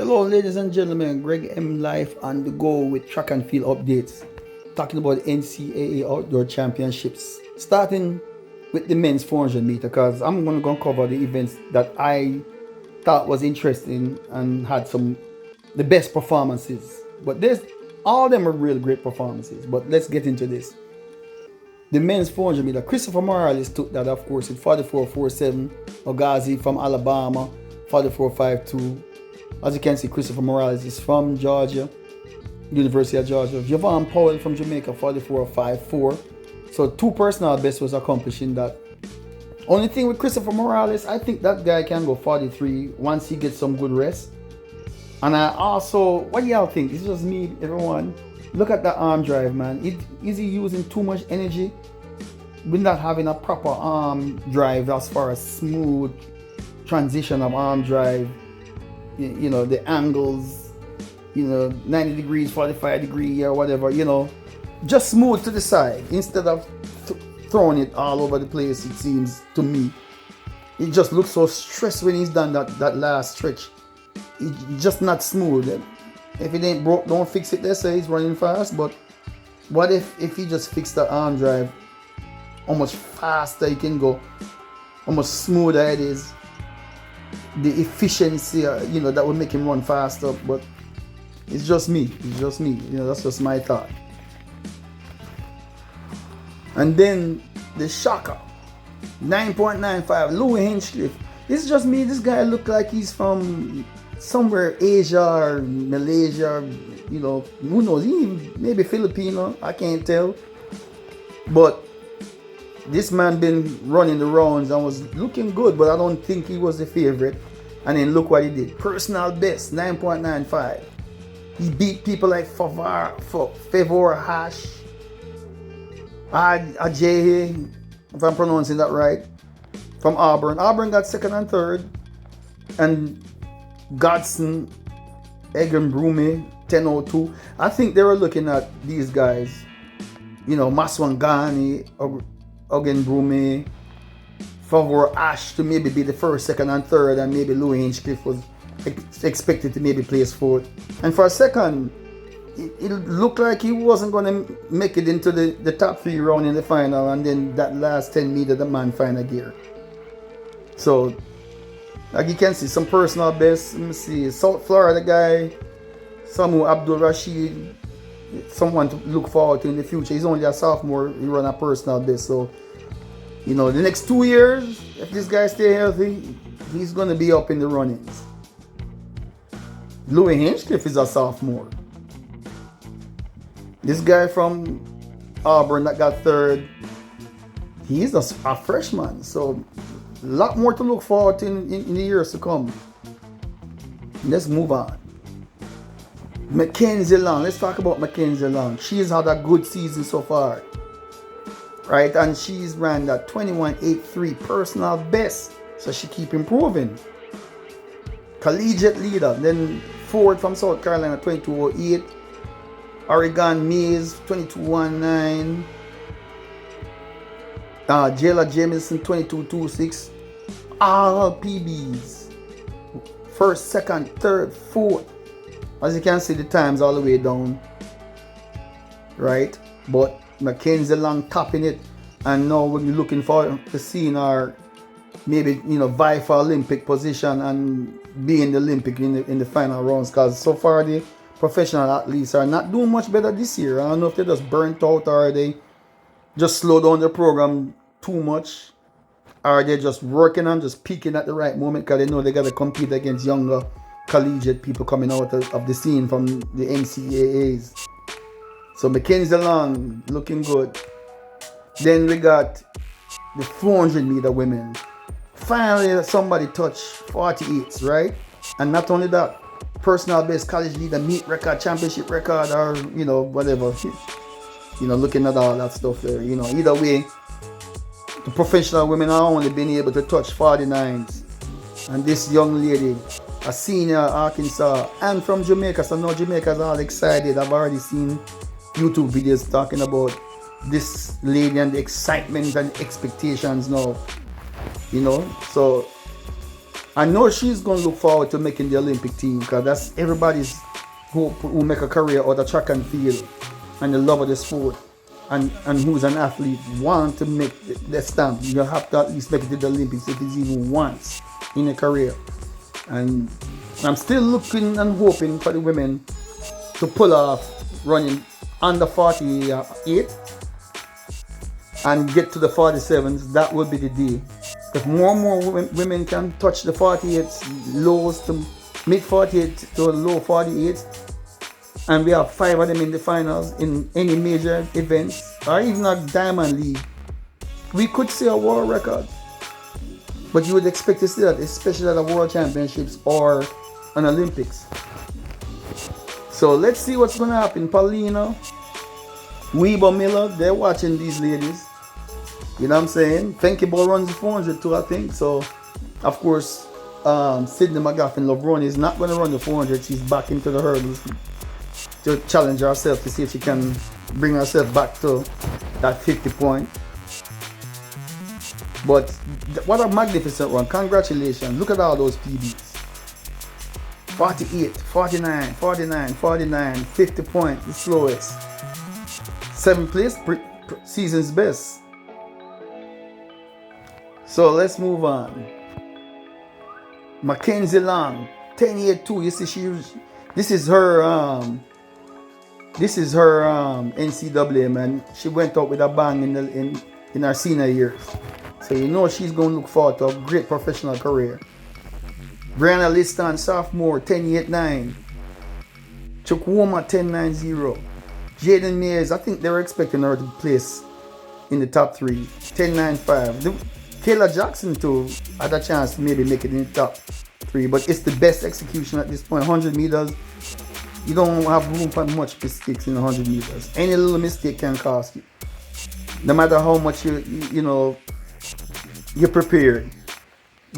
Hello, ladies and gentlemen. Greg M. Life on the go with track and field updates. Talking about NCAA Outdoor Championships. Starting with the men's 400 meter, because I'm going to go cover the events that I thought was interesting and had the best performances. But all of them are real great performances. But let's get into this. The men's 400 meter, Christopher Morales took that, of course, with 44.47. Ogazi from Alabama, 44.52. As you can see, Christopher Morales is from Georgia, University of Georgia. Javon Powell from Jamaica, 44.54. So 2 personal bests was accomplished in that. Only thing with Christopher Morales, I think that guy can go 43 once he gets some good rest. And I also, what do y'all think? It's just me, everyone. Look at that arm drive, man. Is he using too much energy? We're not having a proper arm drive as far as smooth transition of arm drive. You know, the angles, 90 degrees, 45 degrees or whatever, just smooth to the side instead of throwing it all over the place, it seems to me. It just looks so stressed when he's done that last stretch. It's just not smooth. If it ain't broke, don't fix it. They say he's running fast, but what if he just fixed the arm drive? How much faster he can go, how much smoother it is. The efficiency, that would make him run faster, but it's just me. That's just my thought. And then the shocker, 9.95, Louis Hinchcliffe. This is just me. This guy look like he's from somewhere Asia or Malaysia, who knows? Maybe Filipino, I can't tell. But this man been running the rounds and was looking good, but I don't think he was the favorite. And then look what he did. Personal best, 9.95. He beat people like Favor Hash, Ajayi, if I'm pronouncing that right, from Auburn. Auburn got second and third. And Godson, Egan Brume, 10.02. I think they were looking at these guys, Maswangani, Ogen Brume, Favor Ash to maybe be the first, second, and third, and maybe Louis Hinchcliffe was expected to maybe place fourth. And for a second, it looked like he wasn't going to make it into the top 3 round in the final, and then that last 10 meters, the man find a gear. So, like you can see, some personal best. Let me see, South Florida guy, Samu Abdul Rashid, someone to look forward to in the future. He's only a sophomore. He run a personal best. So, the next 2 years, if this guy stay healthy, he's going to be up in the runnings. Louis Hinchcliffe is a sophomore. This guy from Auburn that got third, he's a freshman. So, a lot more to look forward to in the years to come. Let's move on. Mackenzie Long. Let's talk about Mackenzie Long. She's had a good season so far. Right? And she's ran that 21.83 personal best. So she keep improving. Collegiate leader. Then Ford from South Carolina, 22.08. Oregon Mays, 22.19. Jayla Jamison, 22.26. All PBs. First, second, third, fourth. As you can see, the times all the way down, right? But Mackenzie Long topping it, and now we're looking for to seeing her maybe vie for Olympic position and be in the Olympic in the final rounds. Because so far the professional athletes are not doing much better this year. I don't know if they just burnt out or they just slow down the program too much, or they're just working on just peaking at the right moment because they know they got to compete against younger collegiate people coming out of the scene from the NCAAs. So Mackenzie Long looking good. Then we got the 400 meter women. Finally somebody touched 48s, right? And not only that, personal best, college leader, meet record, championship record, or whatever. Looking at all that stuff there. Either way, the professional women are only been able to touch 49s. And this young lady, a senior Arkansas and from Jamaica, so now Jamaica's all excited. I've already seen YouTube videos talking about this lady and the excitement and expectations now. So I know she's going to look forward to making the Olympic team, because that's everybody's who make a career out of track and field and the love of the sport, and who's an athlete want to make the stamp. You have to at least make it to the Olympics if it's even once in a career. And I'm still looking and hoping for the women to pull off running under 48 and get to the 47s. That would be the day. If more and more women can touch the 48s, lows to mid 48 to low 48, and we have 5 of them in the finals in any major events, or even a Diamond League, we could see a world record. But you would expect to see that, especially at the World Championships or an Olympics. So let's see what's going to happen. Paulina, Weber, Miller, they're watching these ladies. You know what I'm saying? Thank Ball runs the 400 too, I think. So, of course, Sydney McGaffin-Lovroni is not going to run the 400. She's back into the hurdles to challenge herself to see if she can bring herself back to that 50 point. But what a magnificent run. Congratulations. Look at all those PBs. 48, 49, 49, 49, 50 point, the slowest. 7th place, season's best. So let's move on. Mackenzie Long, 10-8-2. You see, this is her NCAA, man. She went out with a bang in her senior years. So you know she's going to look forward to a great professional career. Brianna Liston, sophomore, 10-8-9. Chukwuma, 10-9-0. Jaden Mears, I think they were expecting her to place in the top 3, 10-9-5. Kayla Jackson too had a chance to maybe make it in the top 3, but it's the best execution at this point. 100 meters, you don't have room for much mistakes in 100 meters. Any little mistake can cost you. No matter how much you're prepared,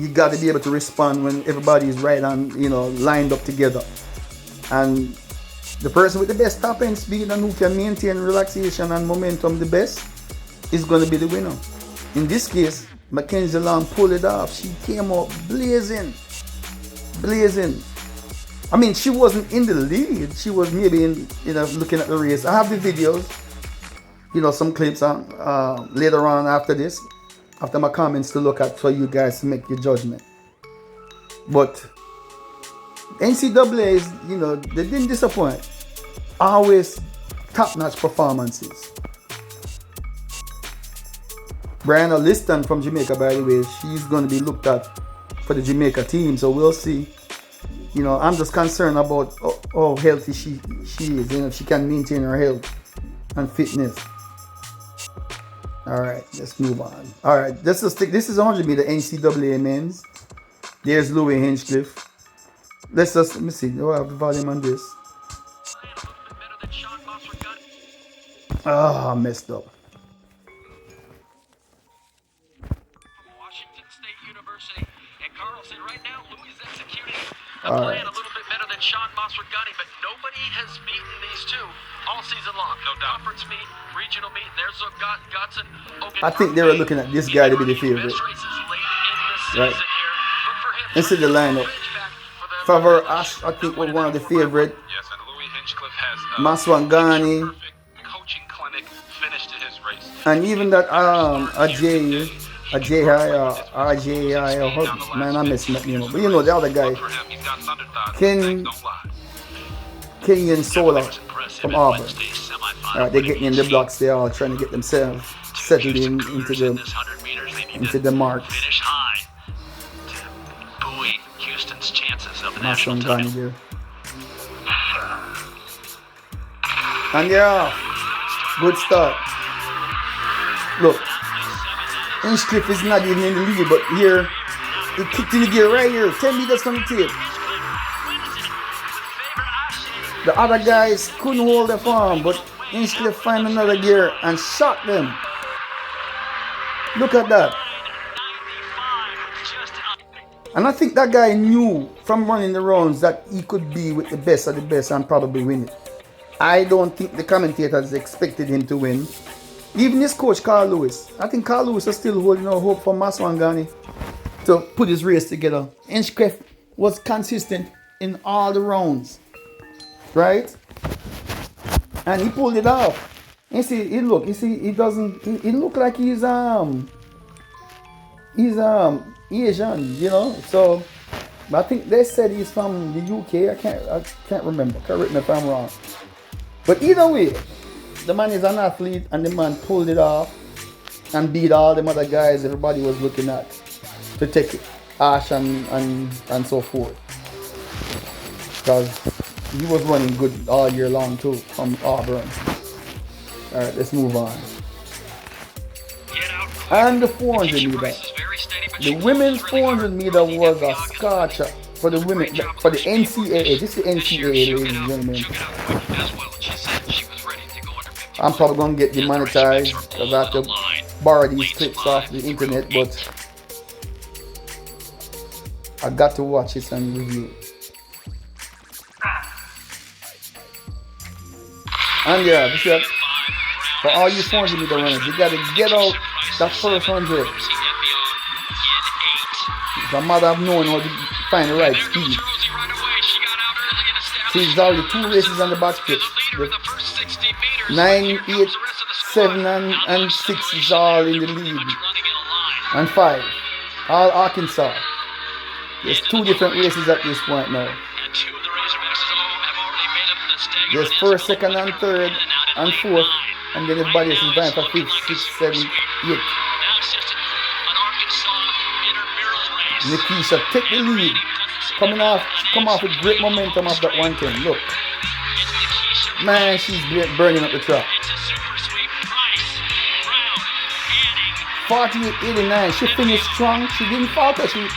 you got to be able to respond when everybody is right and lined up together. And the person with the best top end speed and who can maintain relaxation and momentum the best is going to be the winner. In this case, Mackenzie Long pulled it off. She came out blazing. I mean, she wasn't in the lead. She was maybe looking at the race. I have the videos, some clips later on after my comments to look at for you guys to make your judgment. But NCAA is, they didn't disappoint. Always top-notch performances. Brianna Liston from Jamaica, by the way, she's going to be looked at for the Jamaica team, so we'll see. I'm just concerned about how healthy she is, if she can maintain her health and fitness. All right, let's move on. All right, this is 100 meter NCAA men's. There's Louis Hinchcliffe. Let me see. Do I have the volume on this? I messed up. Playing a little bit better than Sean Masragani, but nobody has beaten these two all season long. No doubt. Conference meet, regional meet, there's Godson. I think they were looking at this guy to be the favorite. Right. This is the lineup. Favor Ash, I think, was one of the favorite. Yes, and Louis Hinchcliffe has Maswangani. Coaching clinic finished to his race. And even that RJI, man, I'm messing up, but the other guy, Kenyon Sola from Auburn. They're getting in the blocks. They're all trying to get themselves settled into the marks. Finish high to buoy Houston's chances of the national title. title. And yeah, good start. Look. Hinchcliffe is not even in the lead, but here, he kicked in the gear right here, 10 meters from the tape. The other guys couldn't hold their form, but Hinchcliffe found another gear and shot them. Look at that. And I think that guy knew from running the rounds that he could be with the best of the best and probably win it. I don't think the commentators expected him to win. Even his coach, Carl Lewis. I think Carl Lewis is still holding out hope for Maswangani. to put his race together. Ncaa was consistent in all the rounds, right? And he pulled it off. You see, he doesn't, he look like he's Asian, you know. So I think they said he's from the UK. I can't remember. Correct me if I'm wrong. But either way, the man is an athlete, and the man pulled it off and beat all them other guys everybody was looking at to take it, Ash and so forth. Because he was running good all year long too from Auburn. Alright, let's move on. And the 400 meter. The women's 400 meter was a scorcher for the women, for the NCAA. This is the NCAA, ladies and gentlemen. I'm probably going to get demonetized because I have to borrow these clips off the internet, but I got to watch it and review it. And yeah, this is for all you 400 meter runners, you got to get out that first 100. It's a matter of knowing how to find the right speed. She's already 2 races on the back stretch. 9, 8, 7 and 6 is all in the lead. And 5, all Arkansas. There's 2 different races at this point now. There's 1st, 2nd and 3rd and 4th. And then everybody else is vying for 5th, 6th, 7th, 8th. Nickisha take the lead. Come off with great momentum of that 110. Look. Man, she's burning up the track. 48.89. She finished strong. She didn't falter. She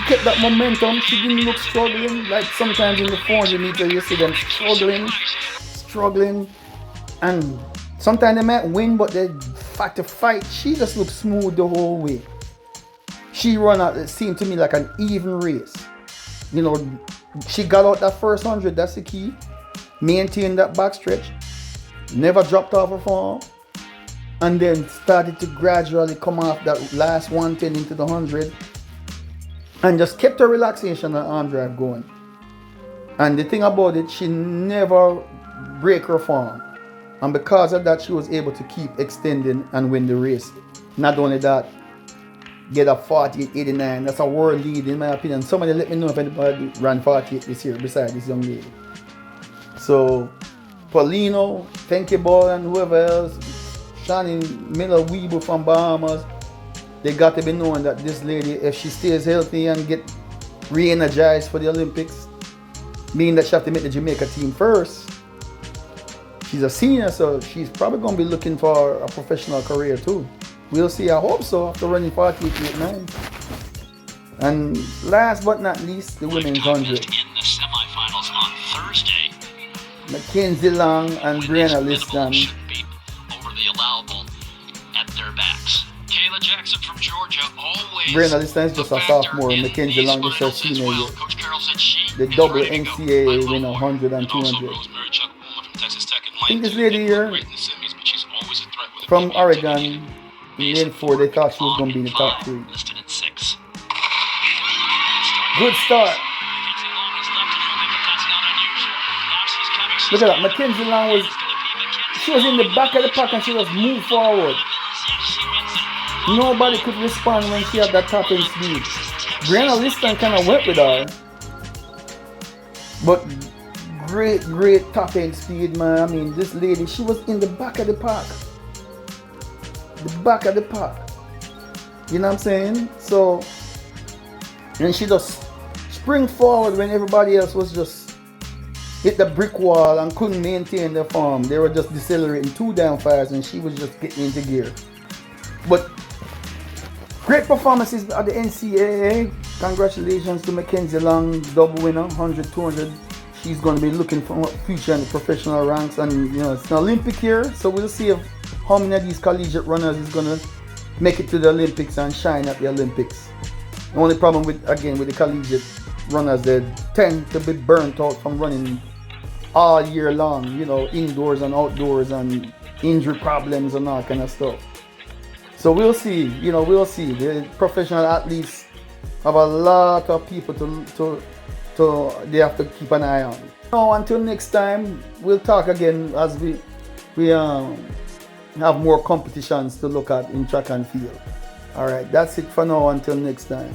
kept that momentum. She didn't look struggling. Like sometimes in the 400 meter you see them struggling. And sometimes they might win, but they have to fight. She just looked smooth the whole way. She run out, it seemed to me like an even race. You know, she got out that first 100, that's the key. Maintained that backstretch. Never dropped off her form. And then started to gradually come off that last 110 into the 100. And just kept her relaxation and arm drive going. And the thing about it, she never break her form. And because of that, she was able to keep extending and win the race. Not only that, get a 48.89. That's a world lead in my opinion. Somebody let me know if anybody ran 48 this year besides this young lady. So, Paulino, Tenke Ball and whoever else, Shani Miller Weeble from Bahamas, they got to be knowing that this lady, if she stays healthy and get re-energized for the Olympics, meaning that she have to make the Jamaica team first. She's a senior, so she's probably going to be looking for a professional career too. We'll see, I hope so, after running 48.89. And last but not least, the women's 100. In the semifinals on Thursday. Mackenzie Long and Brianna Liston. Over the allowable at their backs. Kayla Jackson from Georgia always. Brianna Liston is just a sophomore. Mackenzie Long is her senior year. The double NCAA winner, 100 and 200. I think this lady here from Oregon, in lane 4, they thought she was going to be in the top 3. Good start. Look at that. Mackenzie Long was in the back of the pack and she just moved forward. Nobody could respond when she had that top end speed. Brianna Liston kind of went with her. But great top end speed, man. I mean, this lady, she was in the back of the pack. The back of the pack. You know what I'm saying? So, and she just spring forward when everybody else was just hit the brick wall and couldn't maintain their form. They were just decelerating 2 down fires and she was just getting into gear. But great performances at the NCAA. Congratulations to Mackenzie Long, double winner, 100, 200. She's going to be looking for a future in the professional ranks, and you know it's an Olympic year, so we'll see if how many of these collegiate runners is going to make it to the Olympics and shine at the Olympics. The only problem with the collegiate runners, they tend to be burnt out from running all year long, you know, indoors and outdoors and injury problems and all kind of stuff. So we'll see. We'll see. The professional athletes have a lot of people to they have to keep an eye on. Now, until next time, we'll talk again as we have more competitions to look at in track and field. All right, that's it for now. Until next time.